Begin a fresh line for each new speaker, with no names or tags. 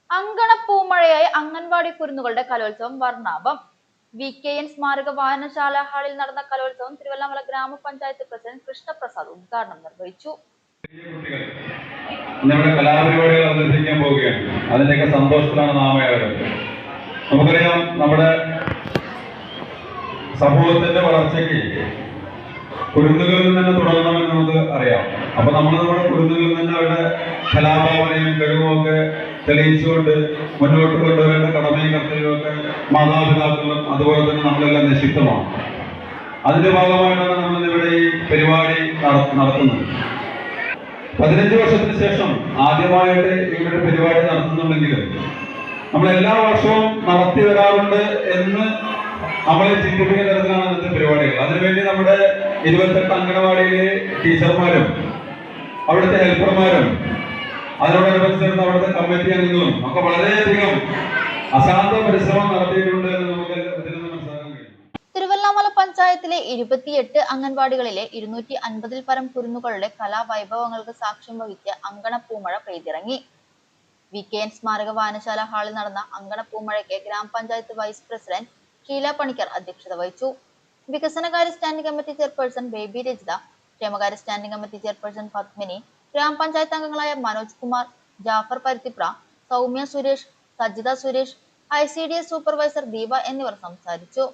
അങ്കണപ്പൂമഴയായി അംഗൻവാടി കുരുന്നുകളുടെ കലോത്സവം വർണ്ണാഭം. VKN സ്മാരക വായനശാല ഹാളിൽ നടന്ന കലോത്സവം തിരുവല്ലാമല ഗ്രാമപഞ്ചായത്ത് പ്രസിഡന്റ് കൃഷ്ണപ്രസാദ് ഉദ്ഘാടനം നിർവഹിച്ചു.
നമ്മുടെ കലാപരിപാടികൾ അവതരിപ്പിക്കാൻ പോവുകയാണ്. അതിന്റെയൊക്കെ സന്തോഷത്തിലാണ് നാം ഏവരും. നമുക്കറിയാം, നമ്മുടെ സമൂഹത്തിന്റെ വളർച്ചയ്ക്ക് കുരുന്നുകളിൽ നിന്ന് തന്നെ തുടങ്ങണമെന്ന് നമുക്ക് അറിയാം. അപ്പൊ നമ്മുടെ കുരുന്നുകളിൽ നിന്ന് അവരുടെ കലാഭാവനയും കഴിവും ഒക്കെ തെളിയിച്ചുകൊണ്ട് മുന്നോട്ട് കൊണ്ടുവരേണ്ട കടമയും കർത്തവ്യമൊക്കെ മാതാപിതാക്കളും അതുപോലെ തന്നെ നമ്മളെല്ലാം നിശ്ചിതമാണ്. അതിന്റെ ഭാഗമായിട്ടാണ് നമ്മൾ ഇവിടെ ഈ പരിപാടി നടത്തുന്നത്. 15 വർഷത്തിന് ശേഷം ആദ്യമായിട്ട് ഇവിടെ പരിപാടി നടത്തുന്നുണ്ടെങ്കിലും നമ്മൾ എല്ലാ വർഷവും നടത്തി വരാറുണ്ട് എന്ന് നമ്മളെ ചിന്തിപ്പിക്കുന്ന തരത്തിലാണ് ഇന്നത്തെ പരിപാടികൾ. അതിനുവേണ്ടി നമ്മുടെ 28 അംഗനവാടിയിലെ ടീച്ചർമാരും അവിടുത്തെ ഹെൽപ്പർമാരും അതിനോടനുബന്ധിച്ചിരുന്ന അവിടുത്തെ കമ്മിറ്റി അംഗങ്ങളും ഒക്കെ വളരെയധികം അശാന്ത പരിശ്രമം നടത്തിയിട്ടുണ്ട് എന്ന് നമുക്ക് ഇതിൽ നിന്ന് മനസ്സിലാക്കാൻ കഴിയും.
തിരുവല്ലാമല പഞ്ചായത്തിലെ 28 അംഗൻവാടികളിലെ 250-ൽ പരം കുരുന്നുകളുടെ കലാവൈഭവങ്ങൾക്ക് സാക്ഷ്യം വഹിച്ച് അങ്കണപ്പൂമഴ പെയ്തിറങ്ങി. VKN സ്മാരക വായനശാല ഹാളിൽ നടന്ന അങ്കണപ്പൂമഴയ്ക്ക് ഗ്രാമപഞ്ചായത്ത് വൈസ് പ്രസിഡന്റ് ഷീല പണിക്കർ അധ്യക്ഷത വഹിച്ചു. വികസനകാര്യ standing committee chairperson Baby Rajitha, ക്ഷേമകാര്യ സ്റ്റാൻഡിംഗ് കമ്മിറ്റി ചെയർപേഴ്സൺ പത്മിനി, ഗ്രാമപഞ്ചായത്ത് അംഗങ്ങളായ മനോജ് കുമാർ, ജാഫർ പരുത്തിപ്ര, സൗമ്യ സുരേഷ്, സജിത സുരേഷ്, ICDS സൂപ്പർവൈസർ ദീപ എന്നിവർ സംസാരിച്ചു.